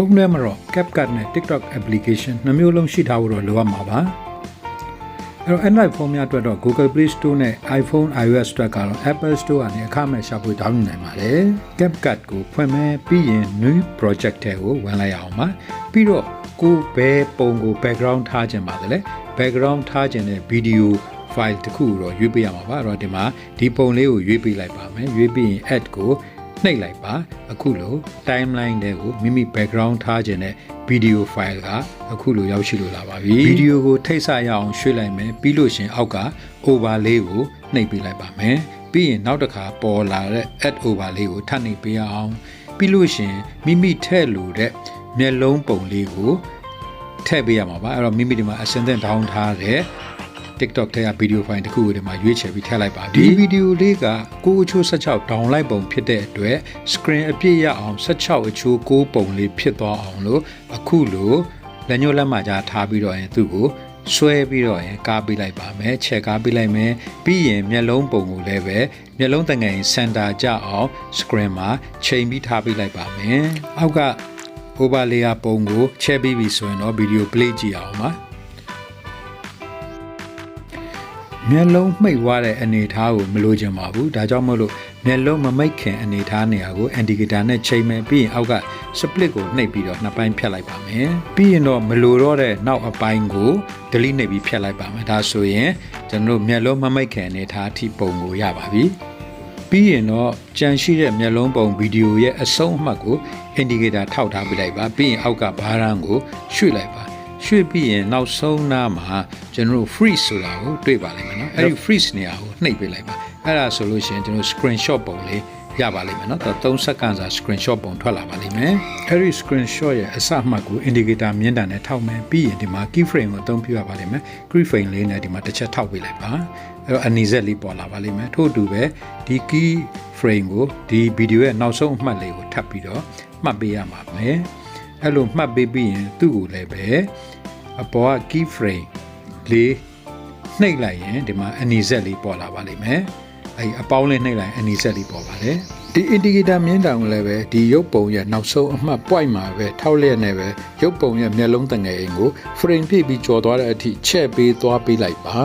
ဖုန်းထဲမှာတော့ CapCut နဲ့ TikTok application နှစ်မျိုးလုံးရှိထားဖို့တော့လိုအပ်မှာပါအဲ့တော့ Android ဖုန်းများအတွက်တော့ Google Play Store နဲ့ iPhone iOS အတွက်ကတော့ Apple Store ကနေအခမဲ့ရှာဖွေ download နိုင်ပါတယ် CapCut ကိုဖွင့်မယ်ပြီးရင် new project ထဲကိုဝင်လိုက်အောင်ပါပြီးတော့ကိုဘယ်ပုံကို background ထားခြင်းပါတယ်လေ background ထားခြင်းတဲ့ video file တစ်ခုတော့ရွေးပေးရမှာပါအဲ့တော့ဒီမှာဒီပုံလေးကိုရွေးပေးလိုက်ပါမယ်ရွေးပြီးရင် add ကိုနှိပ်လိုက်ပါအခုလို timeline တွေကိုမိမိ background ထားခြင်းတဲ့ video file ကအခုလိုရောက်ရှိလို့လာပါပြီ video ကိုထိတ်ဆရအောင်ရွှေ့လိုက်မယ်ပြီးလို့ရှင်အောက်က overlay ကိုနှိပ်ပေးလိုက်ပါမယ်ပြီးရင်နောက်တစ်ခါပေါ်လာတဲ့ add overlay ကိုထပ်နှိပ်ပေးအောင်ပြီးလို့ရှင်မိမိထည့်လို့တဲ့မျက်လုံးပုံလေးကိုထည့်ပေးရမှာပါအဲ့တော့မိမိဒီမှာအစင်သင့် down ထားတဲ့ TikTok ထဲက video file တစ်ခုကိုဒီမှာရွေးချယ်ပြီးထည့်လိုက်ပါဒီ video လေးက6အချိုး16 down လိုက်ပုံဖြစ်တဲ့အတွက် screen အပြည့်ရအောင်16အချိုး6ပုံလေးဖြစ်သွားအောင်လို့အခုလိုလက်ညှိုးလက်မကြားထားပြီးတော့ရင်သူ့ကိုဆွဲပြီးတော့ရင်ကားပေးလိုက်ပါမယ်ချက်ကားပေးလိုက်မယ်ပြီးရင်မျက်လုံးပုံကိုလည်းပဲမျက်လုံးတငယ် center ကြအောင် screen မှာချိန်ပြီးထားပေးလိုက်ပါမယ်အောက်က overlay ပုံကိုချက်ပြီးပြီဆိုရင်တော့ video play ကြည့်အောင်ပါမျက်လုံးမှိတ်သွားတဲ့အနေအထားကိုမလိုချင်ပါဘူးဒါကြောင့်မို့လို့မျက်လုံးမမိတ်ခင်အနေအထားနေရာကို indicator နဲ့ချိန်မယ်ပြီးရင်အောက်က split ကိုနှိပ်ပြီးတော့နှစ်ပိုင်းဖြတ်လိုက်ပါမယ်ပြီးရင်တော့မလိုတော့တဲ့နောက်အပိုင်းကို delete နှိပ်ပြီးဖြတ်လိုက်ပါမယ်ဒါဆိုရင်ကျွန်တော်တို့မျက်လုံးမမိတ်ခင်အနေအထားအထိပုံကိုရပါပြီပြီးရင်တော့ကြံရှိတဲ့မျက်လုံးပုံဗီဒီယိုရဲ့အဆုံးအမှတ်ကို indicator ထောက်ထားပေးလိုက်ပါပြီးရင်အောက်ကဘားရန်ကိုရွှေ့လိုက်ပါရွှေ့ပြီးရင်နောက်ဆုံးနားမှာကျွန်တော်တို့ freeze ဆိုတာကိုတွေ့ပါလိမ့်မယ်နော်အဲဒီ freeze နေရာကိုနှိပ်ပေးလိုက်ပါအဲ့ဒါဆိုလို့ရှိရင်ကျွန်တော် screenshot ပုံလေးရပါလိမ့်မယ်နော်3စက္ကန့်စာ screenshot ပုံထွက်လာပါလိမ့်မယ်အဲဒီ screenshot ရဲ့အစအမှတ်ကို indicator မြင်းတံနဲ့ထောက်မယ်ပြီးရင်ဒီမှာ keyframe ကိုအသုံးပြုရပါလိမ့်မယ် keyframe လေးနဲ့ဒီမှာတစ်ချက်ထောက်ပေးလိုက်ပါအဲ့တော့အနီဆက်လေးပေါ်လာပါလိမ့်မယ်ထို့အတူပဲဒီ keyframe ကိုဒီ video ရဲ့နောက်ဆုံးအမှတ်လေးကိုထပ်ပြီးတော့မှတ်ပေးရမှာပဲအဲ့လိုမှတ်ပေးပြီးရင်သူ့ကိုလည်းပဲအပေါ်က key frame လေးနှိပ်လိုက်ရင်ဒီမှာအနီဆက်လေးပေါ်လာပါလိမ့်မယ်အဲဒီအပေါင်းလေးနှိပ်လိုက်အနီဆက်လေးပေါ်ပါတယ်ဒီ indicator မြင်းတောင်လည်းပဲဒီရုပ်ပုံရဲ့နောက်ဆုံးအမှတ် point မှာပဲထောက်လျက်နဲ့ပဲရုပ်ပုံရဲ့မျက်လုံးတငယ်အိမ်ကို frame ပြည့်ပြီးကြော်သွားတဲ့အထိချက်ပေးသွားပေးလိုက်ပါ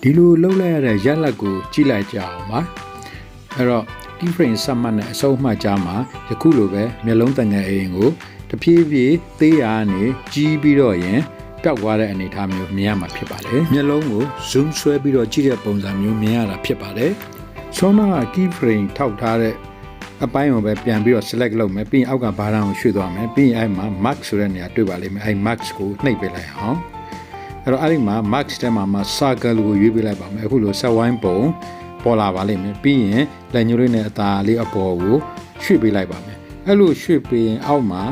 ဒီလိုလှုပ်လိုက်ရတဲ့ရက်လက်ကိုကြည့်လိုက်ကြအောင်ပါအဲ့တော့ keyframe စမှတ်နဲ့အဆုံးမှတ်ကြားမှာယခုလိုပဲမျက်လုံးတငယ်အိမ်ကိုတဖြည်းဖြည်းသေးရကနေကြီးပြီးတော့ရင်ပျောက်သွားတဲ့အနေအထားမျိုးမြင်ရမှာဖြစ်ပါတယ်မျက်လုံးကို zoom ဆွဲပြီးတော့ကြည့်တဲ့ပုံစံမျိုးမြင်ရတာဖြစ်ပါတယ်ဆောနာက keyframe ထောက်ထားတဲ့အပိုင်းကိုပဲပြန်ပြီးတော့ select လုပ်မယ်ပြီးရင်အောက်ကဘားရန်ကိုရွှေ့သွားမယ်ပြီးရင်အဲ့မှာ max ဆိုတဲ့နေရာတွေ့ပါလိမ့်မယ်အဲ့ max ကိုနှိပ်ပေးလိုက်အောင်အဲ့တော့အဲ့ဒီမှာ max ထဲမှာ circle ကိုရွေးပေးလိုက်ပါမယ်အခုလိုဆက်ဝိုင်းပုံပေါ်လာပါလိမ့်မယ်ပြီးရင်လက်ညှိုးလေးနဲ့အသားလေးအပေါ်ကိုရွှေ့ပေးလိုက်ပါမယ်အဲ့လိုရွှေ့ပေးရင်အောက်မှာ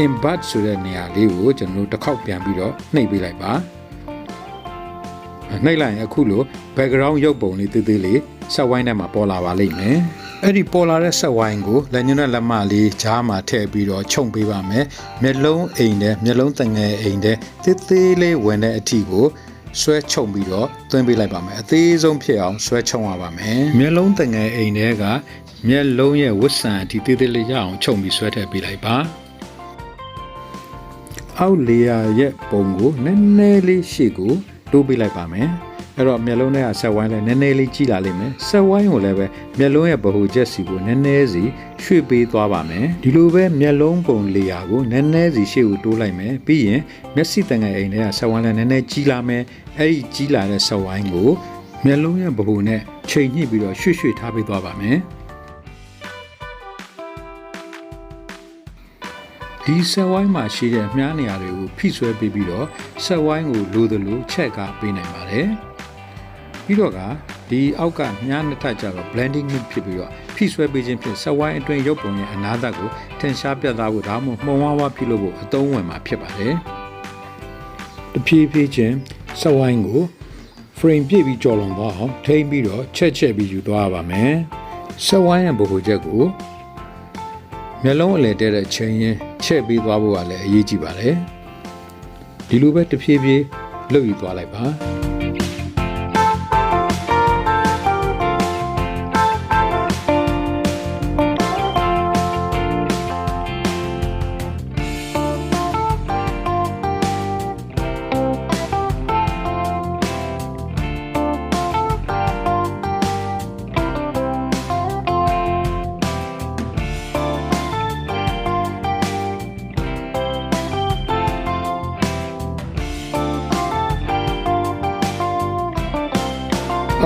embed ဆိုတဲ့နေရာလေးကိုကျွန်တော်တို့တစ်ခေါက်ပြန်ပြီးတော့နှိပ်ပေးလိုက်ပါနှိပ်လိုက်ရင်အခုလို background ရုပ်ပုံလေးသေးသေးလေးဆက်ဝိုင်းထဲမှာပေါ်လာပါလိမ့်မယ်အဲ့ဒီပေါ်လာတဲ့ဆက်ဝိုင်းကိုလက်ညှိုးနဲ့လက်မလေးကြားမှာထည့်ပြီးတော့ခြုံပေးပါမယ်မျက်လုံးအိမ်နဲ့မျက်လုံးတငယ်အိမ်နဲ့သေးသေးလေးဝင်တဲ့အထိကိုဆွဲခြုံပြီးတော့သွင်းပေးလိုက်ပါမယ်အသေးဆုံးဖြစ်အောင်ဆွဲခြုံရပါမယ်မျက်လုံးတငယ်အိမ်တွေကမျက်လုံးရဲ့ဝတ်ဆံအထိသေးသေးလေးရအောင်ခြုံပြီးဆွဲထည့်ပေးလိုက်ပါအောက်လေယာရဲ့ပုံကိုနည်းနည်းလေးရှေ့ကိုတိုးပေးလိုက်ပါမယ်အဲ့တော့မျက်လုံးထဲကဆက်ဝိုင်းလည်းနည်းနည်းလေးကြည့်လာလိမ့်မယ်ဆက်ဝိုင်းကိုလည်းပဲမျက်လုံးရဲ့ဗဟိုချက်စီကိုနည်းနည်းစီရွှေ့ပေးသွားပါမယ်ဒီလိုပဲမျက်လုံးပုံလေယာကိုနည်းနည်းစီရှေ့ကိုတိုးလိုက်မယ်ပြီးရင်မျက်စိတငယ်အိမ်ထဲကဆက်ဝိုင်းလည်းနည်းနည်းကြီးလာမယ်အဲ့ဒီကြီးလာတဲ့ဆက်ဝိုင်းကိုမျက်လုံးရဲ့ဗဟိုနဲ့ချိန်ညှိပြီးတော့ရွှေ့ထားပေးသွားပါမယ်ဒီဆက်ဝိုင်းမှာရှိတဲ့မြားနေရာတွေကိုဖိဆွဲပေးပြီးတော့ဆက်ဝိုင်းကိုလိုသလိုချက်ကပေးနိုင်ပါတယ်ပြီးတော့ကဒီအောက်ကမြားနှစ်ထပ်ကျတော့ blending ဖြစ်ပြီးတော့ဖိဆွဲပေးခြင်းဖြင့်ဆက်ဝိုင်းအတွင်းရုပ်ပုံရဲ့အနားသတ်ကိုထင်ရှားပြသဖို့ဒါမှမဟုတ်မှုံဝါးဝါဖြစ်လို့ဖို့အသုံးဝင်မှာဖြစ်ပါတယ်တဖြည်းဖြည်းချင်းဆက်ဝိုင်းကို frame ပြည့်ပြီးကြော်လွန်သွားအောင်ထိန်းပြီးတော့ချက်ပြီးယူသွားပါမယ်ဆက်ဝိုင်းရဲ့ဗဟိုချက်ကို မျက်လုံးအလဲတဲ့ချိန်ရင်ချက်ပြီးသွားဖို့ကလည်းအရေးကြီးပါတယ်ဒီလိုပဲတဖြည်းဖြည်းလှုပ်ယူသွားလိုက်ပါ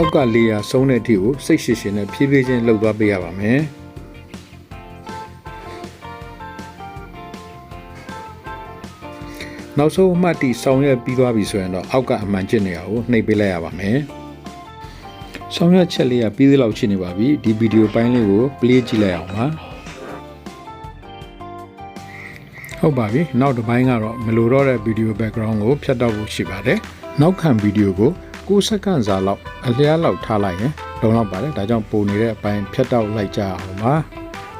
အောက်ကလေယာဆုံးတဲ့အထိကိုစိတ်ရှည်ရှည်နဲ့ဖြည်းဖြည်းချင်းလှုပ်သွားပေးရပါမယ်နောက်ဆုံးအမှတ်တီဆောင်ရွက်ပြီးသွားပြီဆိုရင်တော့အောက်ကအမှန်ကျစ်နေရကိုနှိပ်ပေးလိုက်ရပါမယ်ဆောင်ရွက်ချက်လေးကပြီးသေးလောက်ရှိနေပါပြီဒီဗီဒီယိုပိုင်းလေးကို play ကြည့်လိုက်အောင်ပါဟုတ်ပါပြီနောက်တစ်ပိုင်းကတော့မလိုတော့တဲ့ video background ကိုဖြတ်တောက်ဖို့ရှိပါတယ်နောက်ခံဗီဒီယိုကို9စက္ကန့်စာလောက်အလျားလောက်ထားလိုက်ရင်လုံလောက်ပါတယ်ဒါကြောင့်ပုံနေတဲ့အပိုင်းဖြတ်တောက်လိုက်ကြအောင်ပါ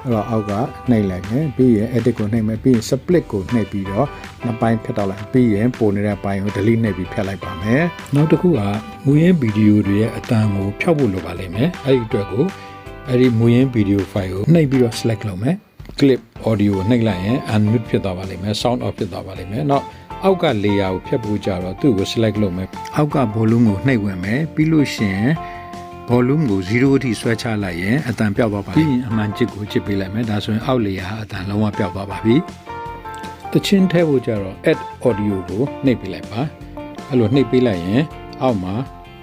အဲ့တော့အောက်ကနှိပ်လိုက်မယ်ပြီးရင် edit ကိုနှိပ်မယ်ပြီးရင် split ကိုနှိပ်ပြီးတော့နှစ်ပိုင်းဖြတ်တောက်လိုက်ပြီးရင်ပုံနေတဲ့အပိုင်းကို delete နှိပ်ပြီးဖြတ်လိုက်ပါမယ်နောက်တစ်ခုကမူရင်းဗီဒီယိုတွေရဲ့အတန်ကိုဖြောက်ဖို့လိုပါလိမ့်မယ်အဲ့ဒီအတွက်ကိုအဲ့ဒီမူရင်းဗီဒီယို file ကိုနှိပ်ပြီးတော့ select လုပ်မယ် clip audio ကိုနှိပ်လိုက်ရင် unmute ဖြစ်သွားပါလိမ့်မယ် sound off ဖြစ်သွားပါလိမ့်မယ်နောက်အောက်က layer ကိုဖြတ်ဖို့ကြတော့သူ့ကို select လုပ်မယ်အောက်က volume ကိုနှိပ်ဝင်မယ်ပြီးလို့ရှိရင် volume ကို0အထိဆွဲချလိုက်ရင်အတန်ပြောက်သွားပါပြီပြီးရင်အမှန်ချစ်ကိုချစ်ပေးလိုက်မယ်ဒါဆိုရင်အောက် layer ဟာအတန်လုံးဝပြောက်သွားပါပြီတချင်းထဲဖို့ကြတော့ add audio ကိုနှိပ်ပေးလိုက်ပါအဲ့လိုနှိပ်ပေးလိုက်ရင်အောက်မှာ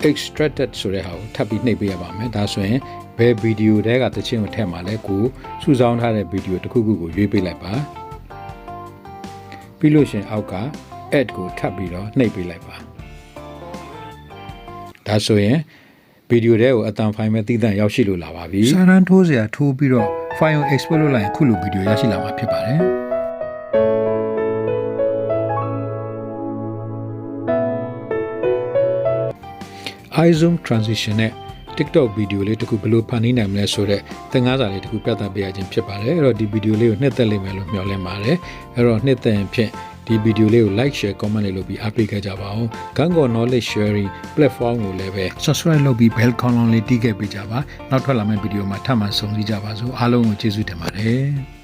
extracted ဆိုတဲ့ဟာကိုထပ်ပြီးနှိပ်ပေးရပါမယ်ဒါဆိုရင်ဘယ်ဗီဒီယိုတဲကတချင်းကိုထည့်မှာလဲကိုစုဆောင်းထားတဲ့ဗီဒီယိုတစ်ခုခုကိုရွေးပေးလိုက်ပါပြီးလို့ရှင်အောက်က add ကိုထပ်ပြီးတော့နှိပ်ပေးလိုက်ပါဒါဆိုရင်ဗီဒီယိုတွေကိုအတန်ဖိုင်မဲ့တည်တံ့ရောက်ရှိလို့လာပါပြီစာရန်ထိုးစရာထိုးပြီးတော့ file ကို export လုပ်လိုက်ရင်ခုလိုဗီဒီယိုရရှိလာမှာဖြစ်ပါတယ်iZoom transition နဲ့ TikTok ဗီဒီယိုလေးတစ်ခုဘယ်လိုဖန်တီးနိုင်မလဲဆိုတော့သင်ခန်းစာလေးတစ်ခုပြသပေးရခြင်းဖြစ်ပါတယ်အဲ့တော့ဒီဗီဒီယိုလေးကိုနှစ်သက်လိမ့်မယ်လို့မျှော်လင့်ပါတယ်အဲ့တော့နှစ်သက်ရင်ဖြင့်ဒီဗီဒီယိုလေးကို like share comment လေးလုပ်ပြီးအားပေးခဲ့ကြပါအောင်Kantkaw knowledge sharing platform ကိုလည်းပဲ subscribe လုပ်ပြီး bell icon လေးတီးခဲ့ပေးကြပါနောက်ထွက်လာမယ့်ဗီဒီယိုမှာထပ်မံဆုံစည်းကြပါစို့အားလုံးကိုကျေးဇူးတင်ပါတယ်